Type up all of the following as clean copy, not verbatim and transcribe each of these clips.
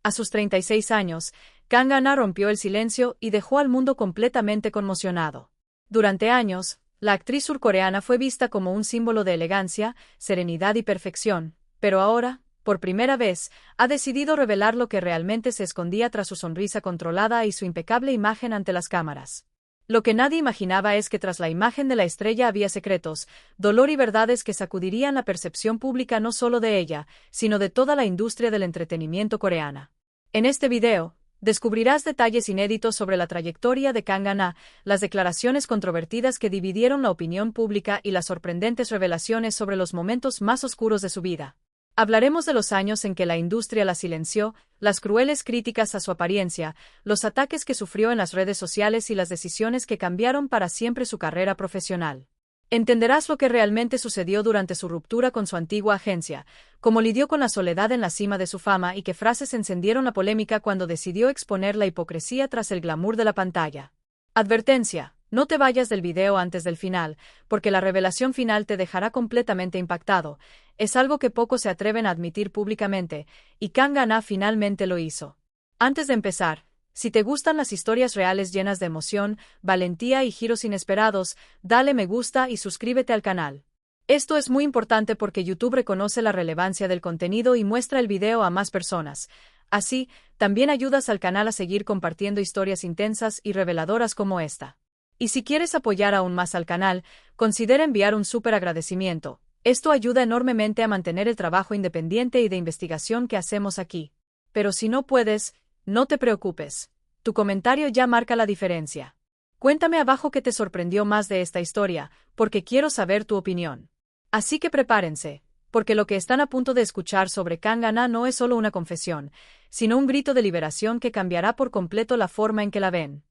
A sus 36 años, Kang Han-na rompió el silencio y dejó al mundo completamente conmocionado. Durante años, la actriz surcoreana fue vista como un símbolo de elegancia, serenidad y perfección, pero ahora, por primera vez, ha decidido revelar lo que realmente se escondía tras su sonrisa controlada y su impecable imagen ante las cámaras. Lo que nadie imaginaba es que tras la imagen de la estrella había secretos, dolor y verdades que sacudirían la percepción pública no solo de ella, sino de toda la industria del entretenimiento coreana. En este video, descubrirás detalles inéditos sobre la trayectoria de Kang Han-na, las declaraciones controvertidas que dividieron la opinión pública y las sorprendentes revelaciones sobre los momentos más oscuros de su vida. Hablaremos de los años en que la industria la silenció, las crueles críticas a su apariencia, los ataques que sufrió en las redes sociales y las decisiones que cambiaron para siempre su carrera profesional. Entenderás lo que realmente sucedió durante su ruptura con su antigua agencia, cómo lidió con la soledad en la cima de su fama y qué frases encendieron la polémica cuando decidió exponer la hipocresía tras el glamour de la pantalla. Advertencia: no te vayas del video antes del final, porque la revelación final te dejará completamente impactado. Es algo que pocos se atreven a admitir públicamente, y Kang Han-na finalmente lo hizo. Antes de empezar, si te gustan las historias reales llenas de emoción, valentía y giros inesperados, dale me gusta y suscríbete al canal. Esto es muy importante porque YouTube reconoce la relevancia del contenido y muestra el video a más personas. Así, también ayudas al canal a seguir compartiendo historias intensas y reveladoras como esta. Y si quieres apoyar aún más al canal, considera enviar un súper agradecimiento. Esto ayuda enormemente a mantener el trabajo independiente y de investigación que hacemos aquí. Pero si no puedes, no te preocupes. Tu comentario ya marca la diferencia. Cuéntame abajo qué te sorprendió más de esta historia, porque quiero saber tu opinión. Así que prepárense, porque lo que están a punto de escuchar sobre Kang Han-na no es solo una confesión, sino un grito de liberación que cambiará por completo la forma en que la ven.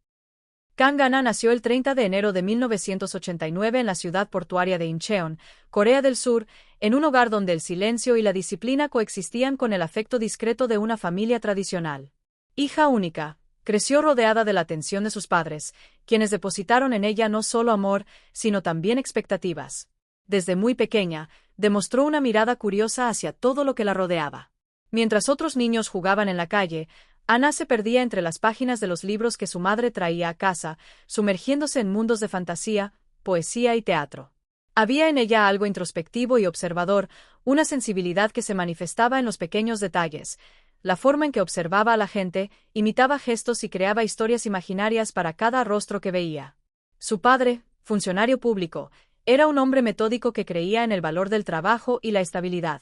Kang Han-na nació el 30 de enero de 1989 en la ciudad portuaria de Incheon, Corea del Sur, en un hogar donde el silencio y la disciplina coexistían con el afecto discreto de una familia tradicional. Hija única, creció rodeada de la atención de sus padres, quienes depositaron en ella no solo amor, sino también expectativas. Desde muy pequeña, demostró una mirada curiosa hacia todo lo que la rodeaba. Mientras otros niños jugaban en la calle, Ana se perdía entre las páginas de los libros que su madre traía a casa, sumergiéndose en mundos de fantasía, poesía y teatro. Había en ella algo introspectivo y observador, una sensibilidad que se manifestaba en los pequeños detalles, la forma en que observaba a la gente, imitaba gestos y creaba historias imaginarias para cada rostro que veía. Su padre, funcionario público, era un hombre metódico que creía en el valor del trabajo y la estabilidad.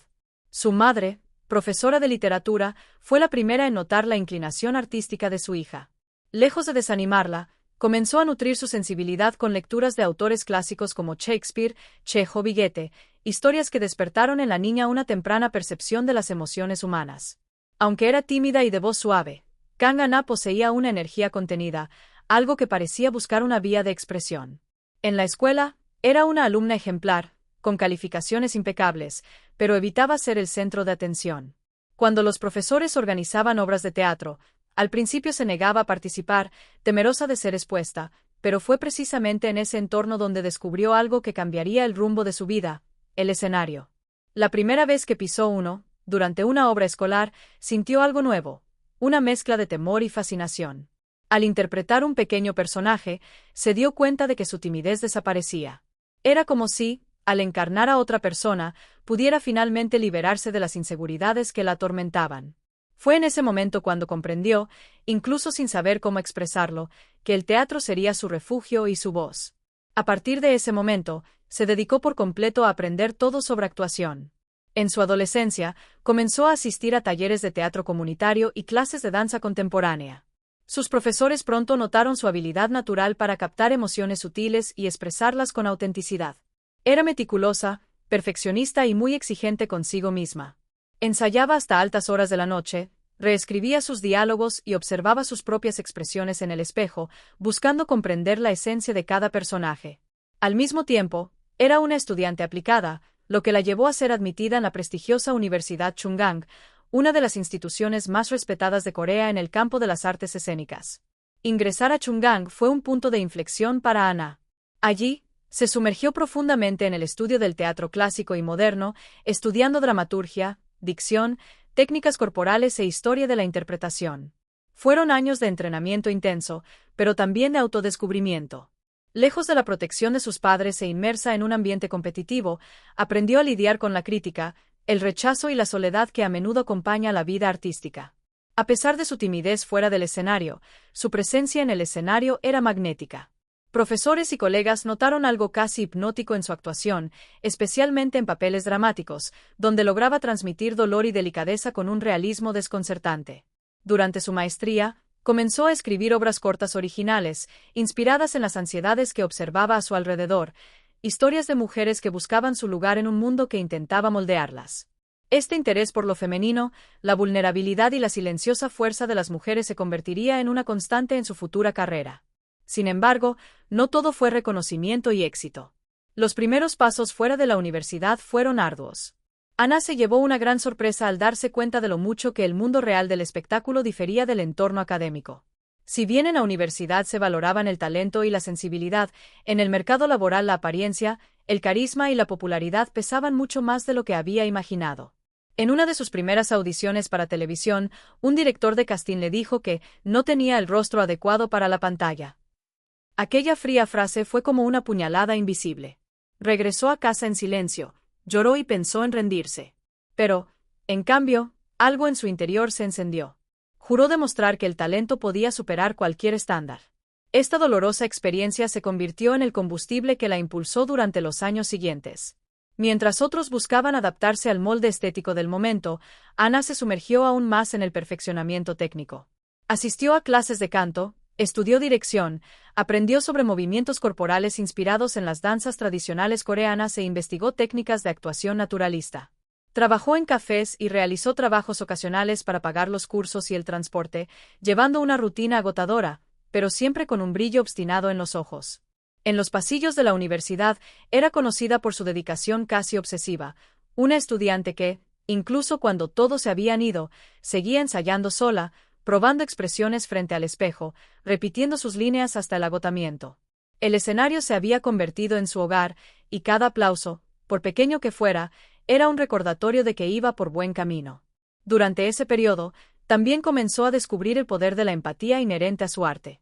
Su madre, profesora de literatura, fue la primera en notar la inclinación artística de su hija. Lejos de desanimarla, comenzó a nutrir su sensibilidad con lecturas de autores clásicos como Shakespeare, Chekhov y Goethe, historias que despertaron en la niña una temprana percepción de las emociones humanas. Aunque era tímida y de voz suave, Kang Han-na poseía una energía contenida, algo que parecía buscar una vía de expresión. En la escuela, era una alumna ejemplar, con calificaciones impecables, pero evitaba ser el centro de atención. Cuando los profesores organizaban obras de teatro, al principio se negaba a participar, temerosa de ser expuesta, pero fue precisamente en ese entorno donde descubrió algo que cambiaría el rumbo de su vida: el escenario. La primera vez que pisó uno, durante una obra escolar, sintió algo nuevo, una mezcla de temor y fascinación. Al interpretar un pequeño personaje, se dio cuenta de que su timidez desaparecía. Era como si, al encarnar a otra persona, pudiera finalmente liberarse de las inseguridades que la atormentaban. Fue en ese momento cuando comprendió, incluso sin saber cómo expresarlo, que el teatro sería su refugio y su voz. A partir de ese momento, se dedicó por completo a aprender todo sobre actuación. En su adolescencia, comenzó a asistir a talleres de teatro comunitario y clases de danza contemporánea. Sus profesores pronto notaron su habilidad natural para captar emociones sutiles y expresarlas con autenticidad. Era meticulosa, perfeccionista y muy exigente consigo misma. Ensayaba hasta altas horas de la noche, reescribía sus diálogos y observaba sus propias expresiones en el espejo, buscando comprender la esencia de cada personaje. Al mismo tiempo, era una estudiante aplicada, lo que la llevó a ser admitida en la prestigiosa Universidad Chungang, una de las instituciones más respetadas de Corea en el campo de las artes escénicas. Ingresar a Chungang fue un punto de inflexión para Ana. Allí, se sumergió profundamente en el estudio del teatro clásico y moderno, estudiando dramaturgia, dicción, técnicas corporales e historia de la interpretación. Fueron años de entrenamiento intenso, pero también de autodescubrimiento. Lejos de la protección de sus padres e inmersa en un ambiente competitivo, aprendió a lidiar con la crítica, el rechazo y la soledad que a menudo acompaña la vida artística. A pesar de su timidez fuera del escenario, su presencia en el escenario era magnética. Profesores y colegas notaron algo casi hipnótico en su actuación, especialmente en papeles dramáticos, donde lograba transmitir dolor y delicadeza con un realismo desconcertante. Durante su maestría, comenzó a escribir obras cortas originales, inspiradas en las ansiedades que observaba a su alrededor, historias de mujeres que buscaban su lugar en un mundo que intentaba moldearlas. Este interés por lo femenino, la vulnerabilidad y la silenciosa fuerza de las mujeres se convertiría en una constante en su futura carrera. Sin embargo, no todo fue reconocimiento y éxito. Los primeros pasos fuera de la universidad fueron arduos. Anna se llevó una gran sorpresa al darse cuenta de lo mucho que el mundo real del espectáculo difería del entorno académico. Si bien en la universidad se valoraban el talento y la sensibilidad, en el mercado laboral la apariencia, el carisma y la popularidad pesaban mucho más de lo que había imaginado. En una de sus primeras audiciones para televisión, un director de casting le dijo que no tenía el rostro adecuado para la pantalla. Aquella fría frase fue como una puñalada invisible. Regresó a casa en silencio. Lloró y pensó en rendirse. Pero, en cambio, algo en su interior se encendió. Juró demostrar que el talento podía superar cualquier estándar. Esta dolorosa experiencia se convirtió en el combustible que la impulsó durante los años siguientes. Mientras otros buscaban adaptarse al molde estético del momento, Anna se sumergió aún más en el perfeccionamiento técnico. Asistió a clases de canto, estudió dirección, aprendió sobre movimientos corporales inspirados en las danzas tradicionales coreanas e investigó técnicas de actuación naturalista. Trabajó en cafés y realizó trabajos ocasionales para pagar los cursos y el transporte, llevando una rutina agotadora, pero siempre con un brillo obstinado en los ojos. En los pasillos de la universidad, era conocida por su dedicación casi obsesiva, una estudiante que, incluso cuando todos se habían ido, seguía ensayando sola, probando expresiones frente al espejo, repitiendo sus líneas hasta el agotamiento. El escenario se había convertido en su hogar, y cada aplauso, por pequeño que fuera, era un recordatorio de que iba por buen camino. Durante ese periodo, también comenzó a descubrir el poder de la empatía inherente a su arte.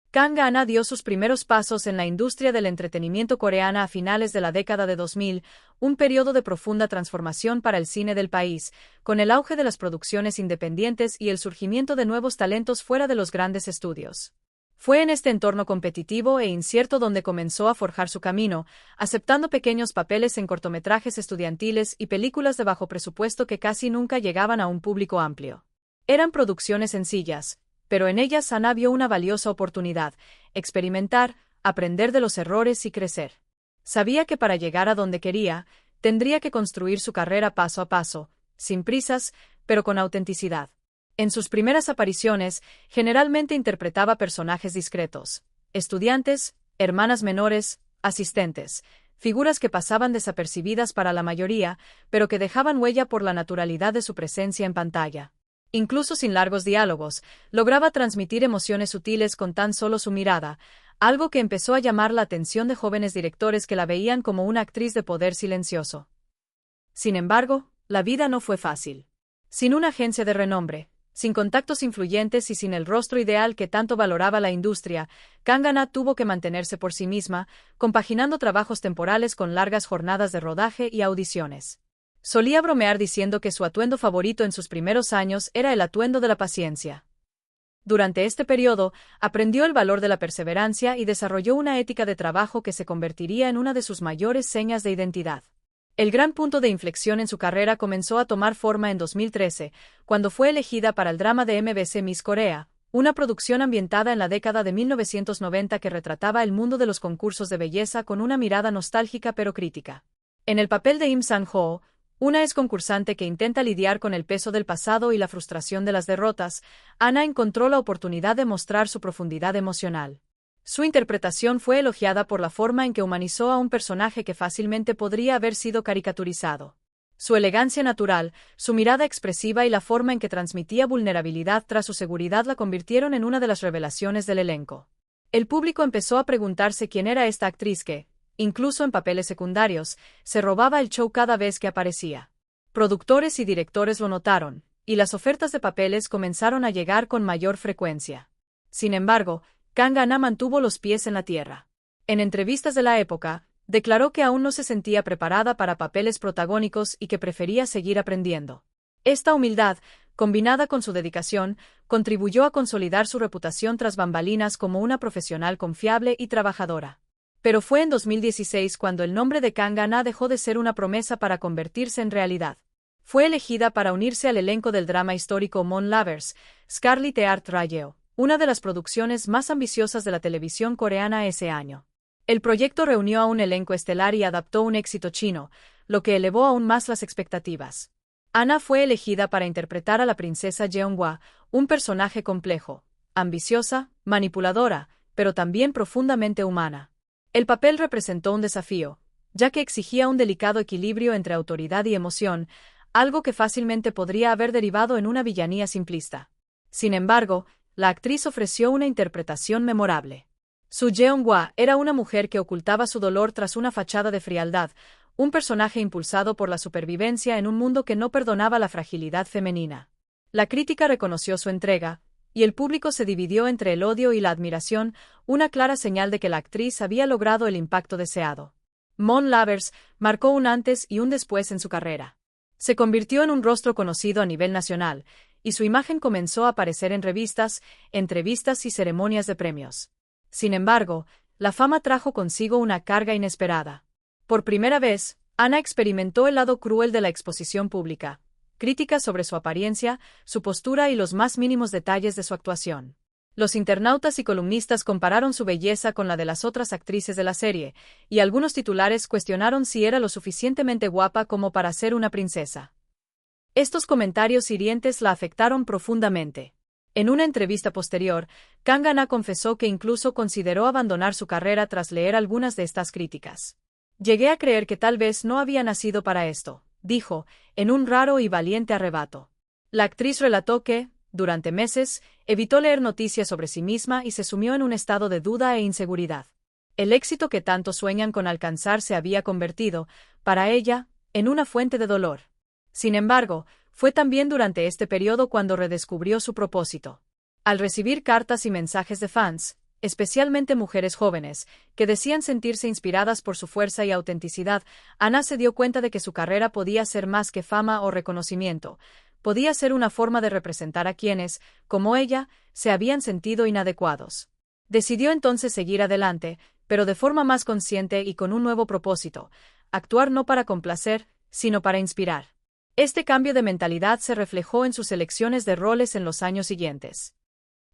Kang Han dio sus primeros pasos en la industria del entretenimiento coreana a finales de la década de 2000, un periodo de profunda transformación para el cine del país, con el auge de las producciones independientes y el surgimiento de nuevos talentos fuera de los grandes estudios. Fue en este entorno competitivo e incierto donde comenzó a forjar su camino, aceptando pequeños papeles en cortometrajes estudiantiles y películas de bajo presupuesto que casi nunca llegaban a un público amplio. Eran producciones sencillas, pero en ellas Anna vio una valiosa oportunidad: experimentar, aprender de los errores y crecer. Sabía que para llegar a donde quería, tendría que construir su carrera paso a paso, sin prisas, pero con autenticidad. En sus primeras apariciones, generalmente interpretaba personajes discretos: estudiantes, hermanas menores, asistentes, figuras que pasaban desapercibidas para la mayoría, pero que dejaban huella por la naturalidad de su presencia en pantalla. Incluso sin largos diálogos, lograba transmitir emociones sutiles con tan solo su mirada, algo que empezó a llamar la atención de jóvenes directores que la veían como una actriz de poder silencioso. Sin embargo, la vida no fue fácil. Sin una agencia de renombre, sin contactos influyentes y sin el rostro ideal que tanto valoraba la industria, Kang Han tuvo que mantenerse por sí misma, compaginando trabajos temporales con largas jornadas de rodaje y audiciones. Solía bromear diciendo que su atuendo favorito en sus primeros años era el atuendo de la paciencia. Durante este periodo, aprendió el valor de la perseverancia y desarrolló una ética de trabajo que se convertiría en una de sus mayores señas de identidad. El gran punto de inflexión en su carrera comenzó a tomar forma en 2013, cuando fue elegida para el drama de MBC Miss Corea, una producción ambientada en la década de 1990 que retrataba el mundo de los concursos de belleza con una mirada nostálgica pero crítica. En el papel de Im Sang-ho, una ex concursante que intenta lidiar con el peso del pasado y la frustración de las derrotas, Anna encontró la oportunidad de mostrar su profundidad emocional. Su interpretación fue elogiada por la forma en que humanizó a un personaje que fácilmente podría haber sido caricaturizado. Su elegancia natural, su mirada expresiva y la forma en que transmitía vulnerabilidad tras su seguridad la convirtieron en una de las revelaciones del elenco. El público empezó a preguntarse quién era esta actriz que, incluso en papeles secundarios, se robaba el show cada vez que aparecía. Productores y directores lo notaron, y las ofertas de papeles comenzaron a llegar con mayor frecuencia. Sin embargo, Kangana mantuvo los pies en la tierra. En entrevistas de la época, declaró que aún no se sentía preparada para papeles protagónicos y que prefería seguir aprendiendo. Esta humildad, combinada con su dedicación, contribuyó a consolidar su reputación tras bambalinas como una profesional confiable y trabajadora. Pero fue en 2016 cuando el nombre de Kangana dejó de ser una promesa para convertirse en realidad. Fue elegida para unirse al elenco del drama histórico Mon Lovers, Scarlet Heart Rayeo, una de las producciones más ambiciosas de la televisión coreana ese año. El proyecto reunió a un elenco estelar y adaptó un éxito chino, lo que elevó aún más las expectativas. Ana fue elegida para interpretar a la princesa Jeonghwa, un personaje complejo, ambiciosa, manipuladora, pero también profundamente humana. El papel representó un desafío, ya que exigía un delicado equilibrio entre autoridad y emoción, algo que fácilmente podría haber derivado en una villanía simplista. Sin embargo, la actriz ofreció una interpretación memorable. Su Jeonghwa era una mujer que ocultaba su dolor tras una fachada de frialdad, un personaje impulsado por la supervivencia en un mundo que no perdonaba la fragilidad femenina. La crítica reconoció su entrega, y el público se dividió entre el odio y la admiración, una clara señal de que la actriz había logrado el impacto deseado. Mon Lovers marcó un antes y un después en su carrera. Se convirtió en un rostro conocido a nivel nacional, y su imagen comenzó a aparecer en revistas, entrevistas y ceremonias de premios. Sin embargo, la fama trajo consigo una carga inesperada. Por primera vez, Ana experimentó el lado cruel de la exposición pública, críticas sobre su apariencia, su postura y los más mínimos detalles de su actuación. Los internautas y columnistas compararon su belleza con la de las otras actrices de la serie, y algunos titulares cuestionaron si era lo suficientemente guapa como para ser una princesa. Estos comentarios hirientes la afectaron profundamente. En una entrevista posterior, Kangana confesó que incluso consideró abandonar su carrera tras leer algunas de estas críticas. «Llegué a creer que tal vez no había nacido para esto», dijo, en un raro y valiente arrebato. La actriz relató que, durante meses, evitó leer noticias sobre sí misma y se sumió en un estado de duda e inseguridad. El éxito que tanto sueñan con alcanzar se había convertido, para ella, en una fuente de dolor. Sin embargo, fue también durante este periodo cuando redescubrió su propósito. Al recibir cartas y mensajes de fans, especialmente mujeres jóvenes, que decían sentirse inspiradas por su fuerza y autenticidad, Ana se dio cuenta de que su carrera podía ser más que fama o reconocimiento. Podía ser una forma de representar a quienes, como ella, se habían sentido inadecuados. Decidió entonces seguir adelante, pero de forma más consciente y con un nuevo propósito: actuar no para complacer, sino para inspirar. Este cambio de mentalidad se reflejó en sus elecciones de roles en los años siguientes.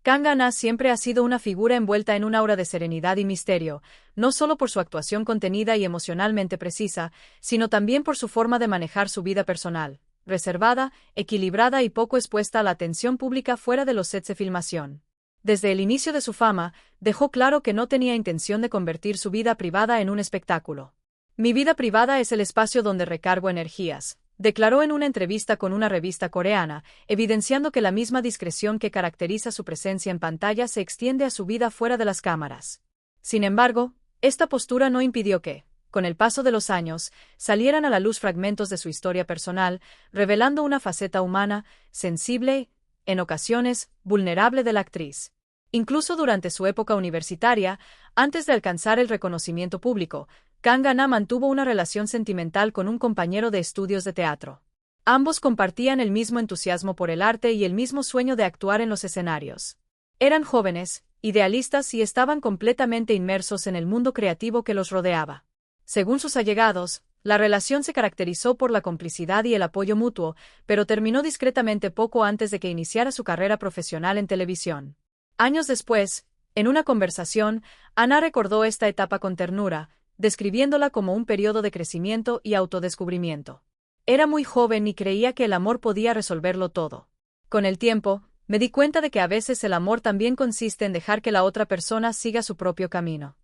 Kangana siempre ha sido una figura envuelta en un aura de serenidad y misterio, no solo por su actuación contenida y emocionalmente precisa, sino también por su forma de manejar su vida personal, reservada, equilibrada y poco expuesta a la atención pública fuera de los sets de filmación. Desde el inicio de su fama, dejó claro que no tenía intención de convertir su vida privada en un espectáculo. «Mi vida privada es el espacio donde recargo energías», declaró en una entrevista con una revista coreana, evidenciando que la misma discreción que caracteriza su presencia en pantalla se extiende a su vida fuera de las cámaras. Sin embargo, esta postura no impidió que, con el paso de los años, salieran a la luz fragmentos de su historia personal, revelando una faceta humana, sensible, en ocasiones, vulnerable de la actriz. Incluso durante su época universitaria, antes de alcanzar el reconocimiento público, Kangana mantuvo una relación sentimental con un compañero de estudios de teatro. Ambos compartían el mismo entusiasmo por el arte y el mismo sueño de actuar en los escenarios. Eran jóvenes, idealistas y estaban completamente inmersos en el mundo creativo que los rodeaba. Según sus allegados, la relación se caracterizó por la complicidad y el apoyo mutuo, pero terminó discretamente poco antes de que iniciara su carrera profesional en televisión. Años después, en una conversación, Ana recordó esta etapa con ternura, describiéndola como un periodo de crecimiento y autodescubrimiento. Era muy joven y creía que el amor podía resolverlo todo. Con el tiempo, me di cuenta de que a veces el amor también consiste en dejar que la otra persona siga su propio camino.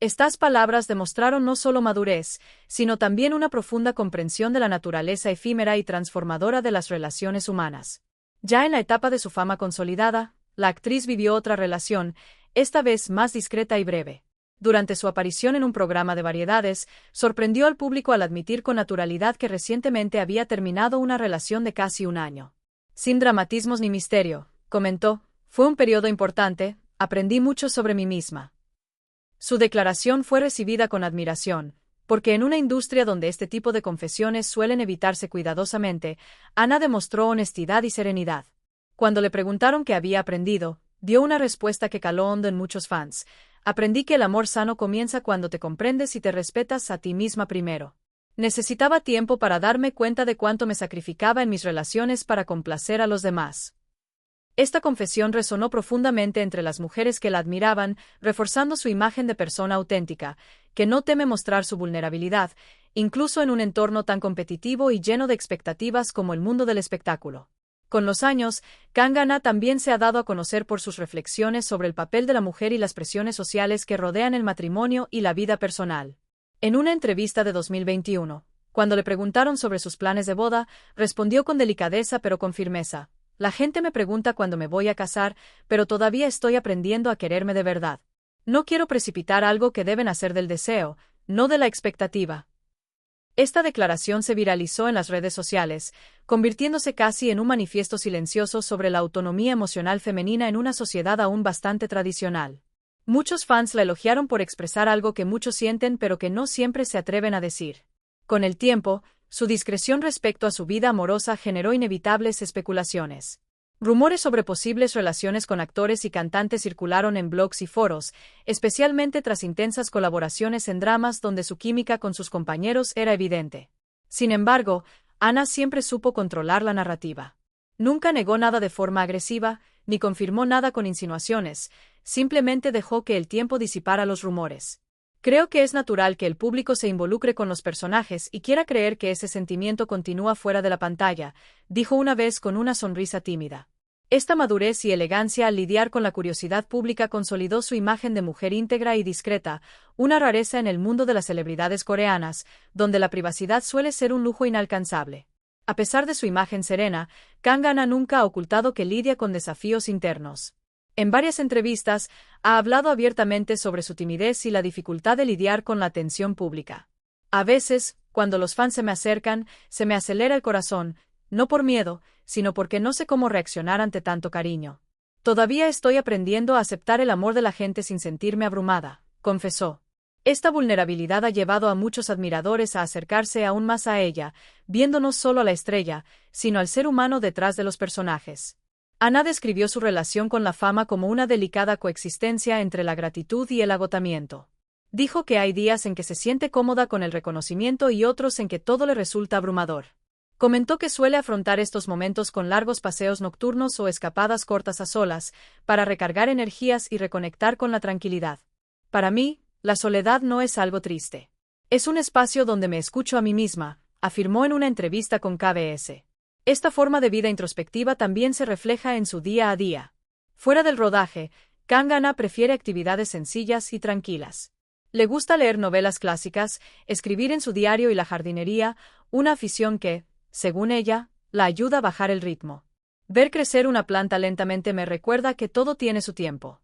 Estas palabras demostraron no solo madurez, sino también una profunda comprensión de la naturaleza efímera y transformadora de las relaciones humanas. Ya en la etapa de su fama consolidada, la actriz vivió otra relación, esta vez más discreta y breve. Durante su aparición en un programa de variedades, sorprendió al público al admitir con naturalidad que recientemente había terminado una relación de casi un año. Sin dramatismos ni misterio, comentó, fue un periodo importante, aprendí mucho sobre mí misma. Su declaración fue recibida con admiración, porque en una industria donde este tipo de confesiones suelen evitarse cuidadosamente, Ana demostró honestidad y serenidad. Cuando le preguntaron qué había aprendido, dio una respuesta que caló hondo en muchos fans. Aprendí que el amor sano comienza cuando te comprendes y te respetas a ti misma primero. Necesitaba tiempo para darme cuenta de cuánto me sacrificaba en mis relaciones para complacer a los demás. Esta confesión resonó profundamente entre las mujeres que la admiraban, reforzando su imagen de persona auténtica, que no teme mostrar su vulnerabilidad, incluso en un entorno tan competitivo y lleno de expectativas como el mundo del espectáculo. Con los años, Kangana también se ha dado a conocer por sus reflexiones sobre el papel de la mujer y las presiones sociales que rodean el matrimonio y la vida personal. En una entrevista de 2021, cuando le preguntaron sobre sus planes de boda, respondió con delicadeza pero con firmeza. La gente me pregunta cuándo me voy a casar, pero todavía estoy aprendiendo a quererme de verdad. No quiero precipitar algo que debe nacer del deseo, no de la expectativa. Esta declaración se viralizó en las redes sociales, convirtiéndose casi en un manifiesto silencioso sobre la autonomía emocional femenina en una sociedad aún bastante tradicional. Muchos fans la elogiaron por expresar algo que muchos sienten pero que no siempre se atreven a decir. Con el tiempo, su discreción respecto a su vida amorosa generó inevitables especulaciones. Rumores sobre posibles relaciones con actores y cantantes circularon en blogs y foros, especialmente tras intensas colaboraciones en dramas donde su química con sus compañeros era evidente. Sin embargo, Ana siempre supo controlar la narrativa. Nunca negó nada de forma agresiva, ni confirmó nada con insinuaciones, simplemente dejó que el tiempo disipara los rumores. Creo que es natural que el público se involucre con los personajes y quiera creer que ese sentimiento continúa fuera de la pantalla, dijo una vez con una sonrisa tímida. Esta madurez y elegancia al lidiar con la curiosidad pública consolidó su imagen de mujer íntegra y discreta, una rareza en el mundo de las celebridades coreanas, donde la privacidad suele ser un lujo inalcanzable. A pesar de su imagen serena, Kangana nunca ha ocultado que lidia con desafíos internos. En varias entrevistas, ha hablado abiertamente sobre su timidez y la dificultad de lidiar con la atención pública. A veces, cuando los fans se me acercan, se me acelera el corazón, no por miedo, sino porque no sé cómo reaccionar ante tanto cariño. Todavía estoy aprendiendo a aceptar el amor de la gente sin sentirme abrumada, confesó. Esta vulnerabilidad ha llevado a muchos admiradores a acercarse aún más a ella, viendo no solo a la estrella, sino al ser humano detrás de los personajes. Ana describió su relación con la fama como una delicada coexistencia entre la gratitud y el agotamiento. Dijo que hay días en que se siente cómoda con el reconocimiento y otros en que todo le resulta abrumador. Comentó que suele afrontar estos momentos con largos paseos nocturnos o escapadas cortas a solas, para recargar energías y reconectar con la tranquilidad. Para mí, la soledad no es algo triste. Es un espacio donde me escucho a mí misma, afirmó en una entrevista con KBS. Esta forma de vida introspectiva también se refleja en su día a día. Fuera del rodaje, Kangana prefiere actividades sencillas y tranquilas. Le gusta leer novelas clásicas, escribir en su diario y la jardinería, una afición que, según ella, la ayuda a bajar el ritmo. Ver crecer una planta lentamente me recuerda que todo tiene su tiempo.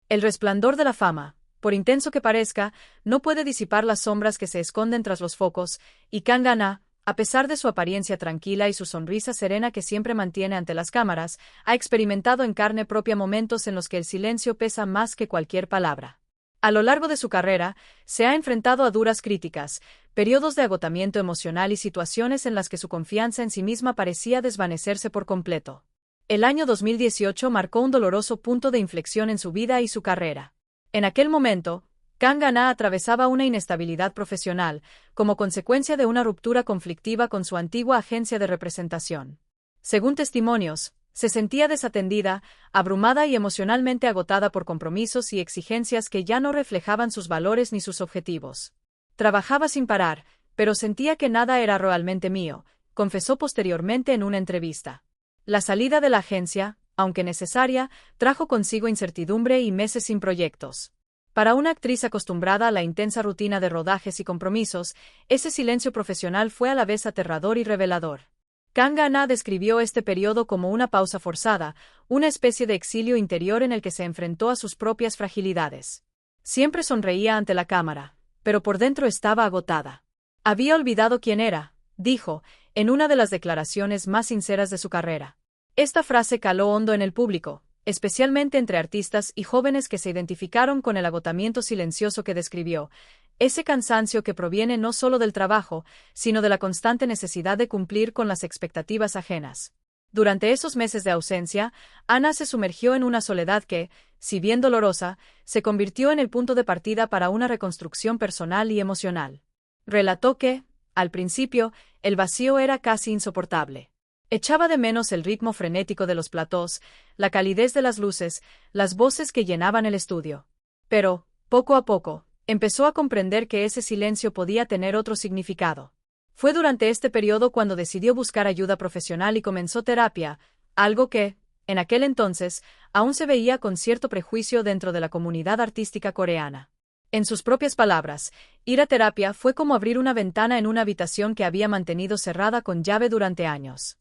El resplandor de la fama, por intenso que parezca, no puede disipar las sombras que se esconden tras los focos, y Kangana, a pesar de su apariencia tranquila y su sonrisa serena que siempre mantiene ante las cámaras, ha experimentado en carne propia momentos en los que el silencio pesa más que cualquier palabra. A lo largo de su carrera, se ha enfrentado a duras críticas, periodos de agotamiento emocional y situaciones en las que su confianza en sí misma parecía desvanecerse por completo. El año 2018 marcó un doloroso punto de inflexión en su vida y su carrera. En aquel momento, Kangana atravesaba una inestabilidad profesional, como consecuencia de una ruptura conflictiva con su antigua agencia de representación. Según testimonios, se sentía desatendida, abrumada y emocionalmente agotada por compromisos y exigencias que ya no reflejaban sus valores ni sus objetivos. Trabajaba sin parar, pero sentía que nada era realmente mío, confesó posteriormente en una entrevista. La salida de la agencia, aunque necesaria, trajo consigo incertidumbre y meses sin proyectos. Para una actriz acostumbrada a la intensa rutina de rodajes y compromisos, ese silencio profesional fue a la vez aterrador y revelador. Kangana describió este periodo como una pausa forzada, una especie de exilio interior en el que se enfrentó a sus propias fragilidades. Siempre sonreía ante la cámara, pero por dentro estaba agotada. Había olvidado quién era, dijo, en una de las declaraciones más sinceras de su carrera. Esta frase caló hondo en el público, especialmente entre artistas y jóvenes que se identificaron con el agotamiento silencioso que describió, ese cansancio que proviene no solo del trabajo, sino de la constante necesidad de cumplir con las expectativas ajenas. Durante esos meses de ausencia, Ana se sumergió en una soledad que, si bien dolorosa, se convirtió en el punto de partida para una reconstrucción personal y emocional. Relató que, al principio, el vacío era casi insoportable. Echaba de menos el ritmo frenético de los platós, la calidez de las luces, las voces que llenaban el estudio. Pero, poco a poco, empezó a comprender que ese silencio podía tener otro significado. Fue durante este periodo cuando decidió buscar ayuda profesional y comenzó terapia, algo que, en aquel entonces, aún se veía con cierto prejuicio dentro de la comunidad artística coreana. En sus propias palabras, ir a terapia fue como abrir una ventana en una habitación que había mantenido cerrada con llave durante años.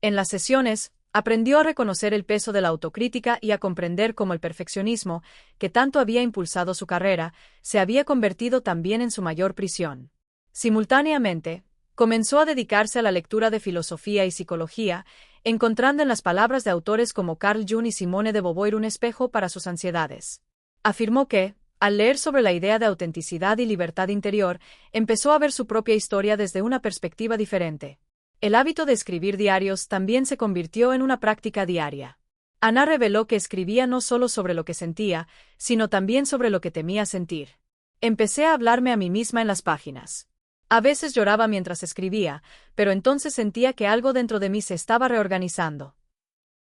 En las sesiones, aprendió a reconocer el peso de la autocrítica y a comprender cómo el perfeccionismo, que tanto había impulsado su carrera, se había convertido también en su mayor prisión. Simultáneamente, comenzó a dedicarse a la lectura de filosofía y psicología, encontrando en las palabras de autores como Carl Jung y Simone de Beauvoir un espejo para sus ansiedades. Afirmó que, al leer sobre la idea de autenticidad y libertad interior, empezó a ver su propia historia desde una perspectiva diferente. El hábito de escribir diarios también se convirtió en una práctica diaria. Ana reveló que escribía no solo sobre lo que sentía, sino también sobre lo que temía sentir. Empecé a hablarme a mí misma en las páginas. A veces lloraba mientras escribía, pero entonces sentía que algo dentro de mí se estaba reorganizando.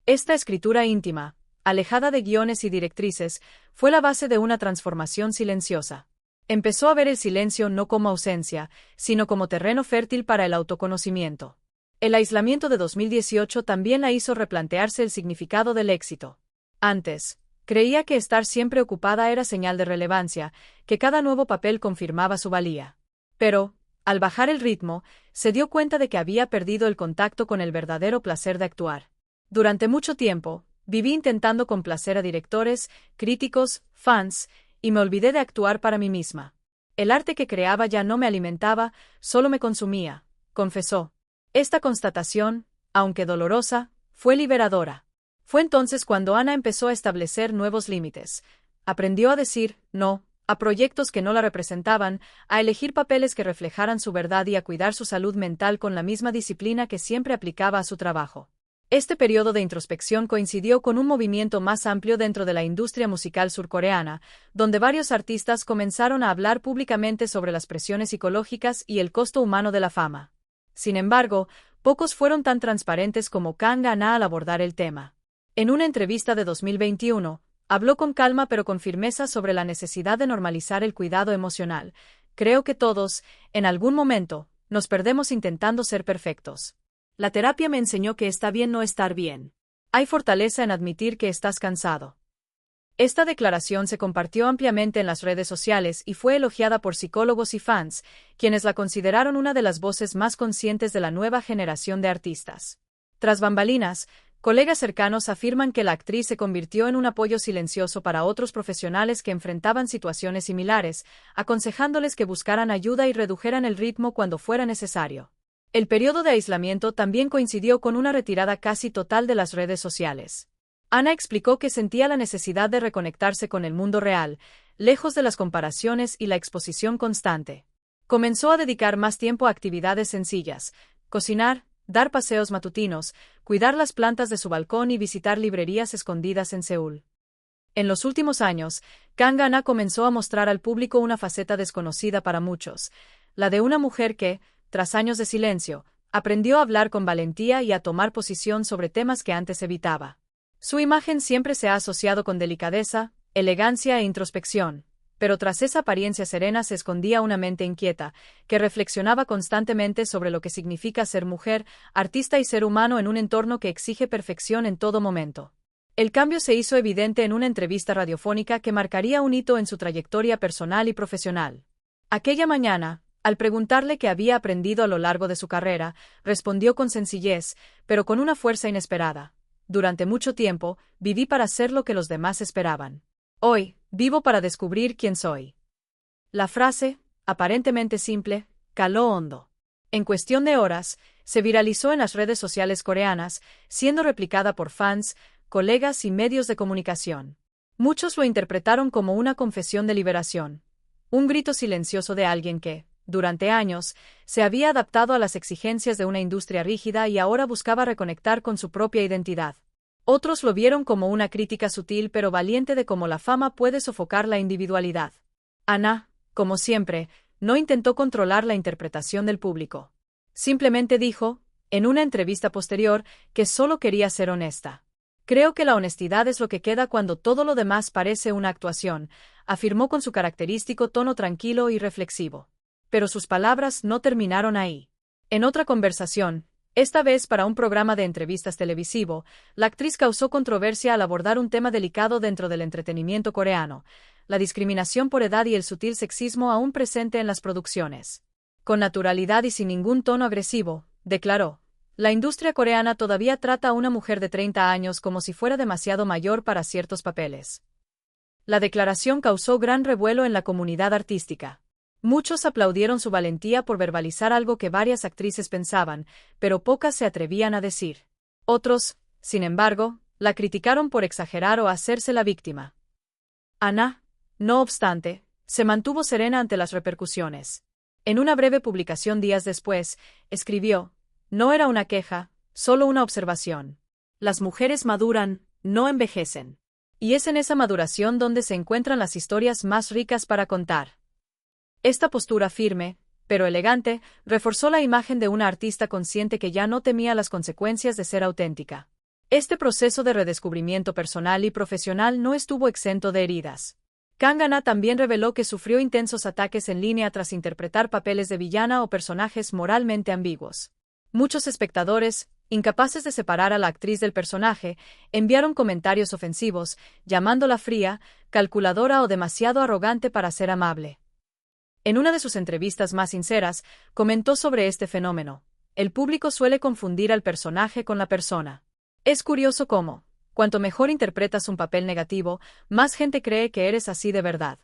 Esta escritura íntima, alejada de guiones y directrices, fue la base de una transformación silenciosa. Empezó a ver el silencio no como ausencia, sino como terreno fértil para el autoconocimiento. El aislamiento de 2018 también la hizo replantearse el significado del éxito. Antes, creía que estar siempre ocupada era señal de relevancia, que cada nuevo papel confirmaba su valía. Pero, al bajar el ritmo, se dio cuenta de que había perdido el contacto con el verdadero placer de actuar. Durante mucho tiempo, viví intentando complacer a directores, críticos, fans, y me olvidé de actuar para mí misma. El arte que creaba ya no me alimentaba, solo me consumía, confesó. Esta constatación, aunque dolorosa, fue liberadora. Fue entonces cuando Ana empezó a establecer nuevos límites. Aprendió a decir no a proyectos que no la representaban, a elegir papeles que reflejaran su verdad y a cuidar su salud mental con la misma disciplina que siempre aplicaba a su trabajo. Este periodo de introspección coincidió con un movimiento más amplio dentro de la industria musical surcoreana, donde varios artistas comenzaron a hablar públicamente sobre las presiones psicológicas y el costo humano de la fama. Sin embargo, pocos fueron tan transparentes como Kang Han-na al abordar el tema. En una entrevista de 2021, habló con calma pero con firmeza sobre la necesidad de normalizar el cuidado emocional. Creo que todos, en algún momento, nos perdemos intentando ser perfectos. La terapia me enseñó que está bien no estar bien. Hay fortaleza en admitir que estás cansado. Esta declaración se compartió ampliamente en las redes sociales y fue elogiada por psicólogos y fans, quienes la consideraron una de las voces más conscientes de la nueva generación de artistas. Tras bambalinas, colegas cercanos afirman que la actriz se convirtió en un apoyo silencioso para otros profesionales que enfrentaban situaciones similares, aconsejándoles que buscaran ayuda y redujeran el ritmo cuando fuera necesario. El periodo de aislamiento también coincidió con una retirada casi total de las redes sociales. Ana explicó que sentía la necesidad de reconectarse con el mundo real, lejos de las comparaciones y la exposición constante. Comenzó a dedicar más tiempo a actividades sencillas: cocinar, dar paseos matutinos, cuidar las plantas de su balcón y visitar librerías escondidas en Seúl. En los últimos años, Kang Han-na comenzó a mostrar al público una faceta desconocida para muchos, la de una mujer que, tras años de silencio, aprendió a hablar con valentía y a tomar posición sobre temas que antes evitaba. Su imagen siempre se ha asociado con delicadeza, elegancia e introspección, pero tras esa apariencia serena se escondía una mente inquieta, que reflexionaba constantemente sobre lo que significa ser mujer, artista y ser humano en un entorno que exige perfección en todo momento. El cambio se hizo evidente en una entrevista radiofónica que marcaría un hito en su trayectoria personal y profesional. Aquella mañana, al preguntarle qué había aprendido a lo largo de su carrera, respondió con sencillez, pero con una fuerza inesperada: durante mucho tiempo, viví para ser lo que los demás esperaban. Hoy, vivo para descubrir quién soy. La frase, aparentemente simple, caló hondo. En cuestión de horas, se viralizó en las redes sociales coreanas, siendo replicada por fans, colegas y medios de comunicación. Muchos lo interpretaron como una confesión de liberación, un grito silencioso de alguien que, durante años, se había adaptado a las exigencias de una industria rígida y ahora buscaba reconectar con su propia identidad. Otros lo vieron como una crítica sutil pero valiente de cómo la fama puede sofocar la individualidad. Ana, como siempre, no intentó controlar la interpretación del público. Simplemente dijo, en una entrevista posterior, que solo quería ser honesta. Creo que la honestidad es lo que queda cuando todo lo demás parece una actuación, afirmó con su característico tono tranquilo y reflexivo. Pero sus palabras no terminaron ahí. En otra conversación, esta vez para un programa de entrevistas televisivo, la actriz causó controversia al abordar un tema delicado dentro del entretenimiento coreano, la discriminación por edad y el sutil sexismo aún presente en las producciones. Con naturalidad y sin ningún tono agresivo, declaró, la industria coreana todavía trata a una mujer de 30 años como si fuera demasiado mayor para ciertos papeles. La declaración causó gran revuelo en la comunidad artística. Muchos aplaudieron su valentía por verbalizar algo que varias actrices pensaban, pero pocas se atrevían a decir. Otros, sin embargo, la criticaron por exagerar o hacerse la víctima. Ana, no obstante, se mantuvo serena ante las repercusiones. En una breve publicación días después, escribió, no era una queja, solo una observación. Las mujeres maduran, no envejecen. Y es en esa maduración donde se encuentran las historias más ricas para contar. Esta postura firme, pero elegante, reforzó la imagen de una artista consciente que ya no temía las consecuencias de ser auténtica. Este proceso de redescubrimiento personal y profesional no estuvo exento de heridas. Kangana también reveló que sufrió intensos ataques en línea tras interpretar papeles de villana o personajes moralmente ambiguos. Muchos espectadores, incapaces de separar a la actriz del personaje, enviaron comentarios ofensivos, llamándola fría, calculadora o demasiado arrogante para ser amable. En una de sus entrevistas más sinceras, comentó sobre este fenómeno. El público suele confundir al personaje con la persona. Es curioso cómo, cuanto mejor interpretas un papel negativo, más gente cree que eres así de verdad.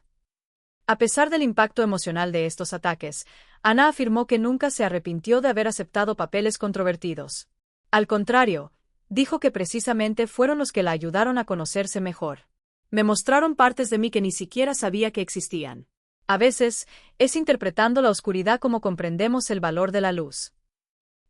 A pesar del impacto emocional de estos ataques, Ana afirmó que nunca se arrepintió de haber aceptado papeles controvertidos. Al contrario, dijo que precisamente fueron los que la ayudaron a conocerse mejor. Me mostraron partes de mí que ni siquiera sabía que existían. A veces, es interpretando la oscuridad como comprendemos el valor de la luz.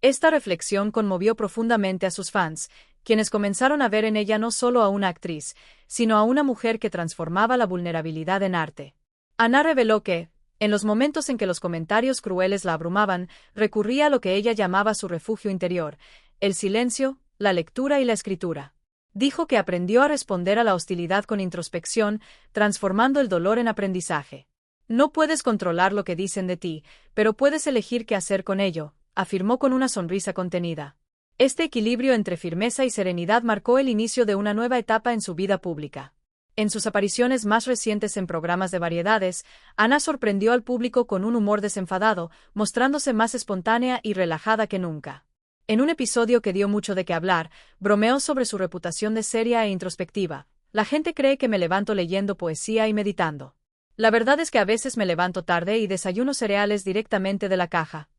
Esta reflexión conmovió profundamente a sus fans, quienes comenzaron a ver en ella no solo a una actriz, sino a una mujer que transformaba la vulnerabilidad en arte. Ana reveló que, en los momentos en que los comentarios crueles la abrumaban, recurría a lo que ella llamaba su refugio interior, el silencio, la lectura y la escritura. Dijo que aprendió a responder a la hostilidad con introspección, transformando el dolor en aprendizaje. No puedes controlar lo que dicen de ti, pero puedes elegir qué hacer con ello, afirmó con una sonrisa contenida. Este equilibrio entre firmeza y serenidad marcó el inicio de una nueva etapa en su vida pública. En sus apariciones más recientes en programas de variedades, Ana sorprendió al público con un humor desenfadado, mostrándose más espontánea y relajada que nunca. En un episodio que dio mucho de qué hablar, bromeó sobre su reputación de seria e introspectiva. La gente cree que me levanto leyendo poesía y meditando. La verdad es que a veces me levanto tarde y desayuno cereales directamente de la caja.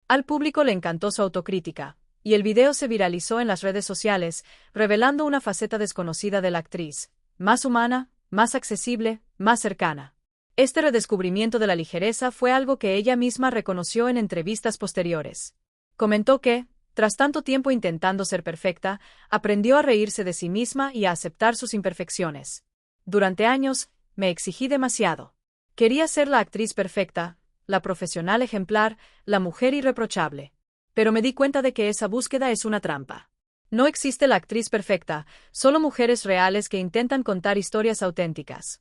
Al público le encantó su autocrítica, y el video se viralizó en las redes sociales, revelando una faceta desconocida de la actriz, más humana, más accesible, más cercana. Este redescubrimiento de la ligereza fue algo que ella misma reconoció en entrevistas posteriores. Comentó que, tras tanto tiempo intentando ser perfecta, aprendió a reírse de sí misma y a aceptar sus imperfecciones. Durante años, me exigí demasiado. Quería ser la actriz perfecta, la profesional ejemplar, la mujer irreprochable. Pero me di cuenta de que esa búsqueda es una trampa. No existe la actriz perfecta, solo mujeres reales que intentan contar historias auténticas.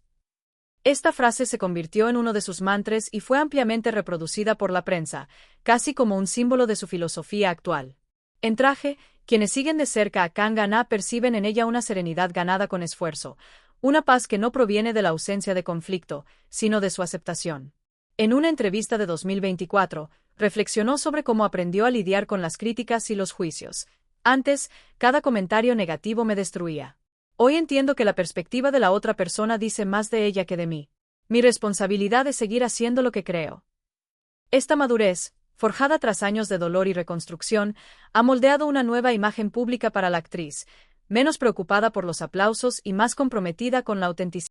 Esta frase se convirtió en uno de sus mantras y fue ampliamente reproducida por la prensa, casi como un símbolo de su filosofía actual. En Traje, quienes siguen de cerca a Kangana perciben en ella una serenidad ganada con esfuerzo, una paz que no proviene de la ausencia de conflicto, sino de su aceptación. En una entrevista de 2024, reflexionó sobre cómo aprendió a lidiar con las críticas y los juicios. Antes, cada comentario negativo me destruía. Hoy entiendo que la perspectiva de la otra persona dice más de ella que de mí. Mi responsabilidad es seguir haciendo lo que creo. Esta madurez, forjada tras años de dolor y reconstrucción, ha moldeado una nueva imagen pública para la actriz, menos preocupada por los aplausos y más comprometida con la autenticidad.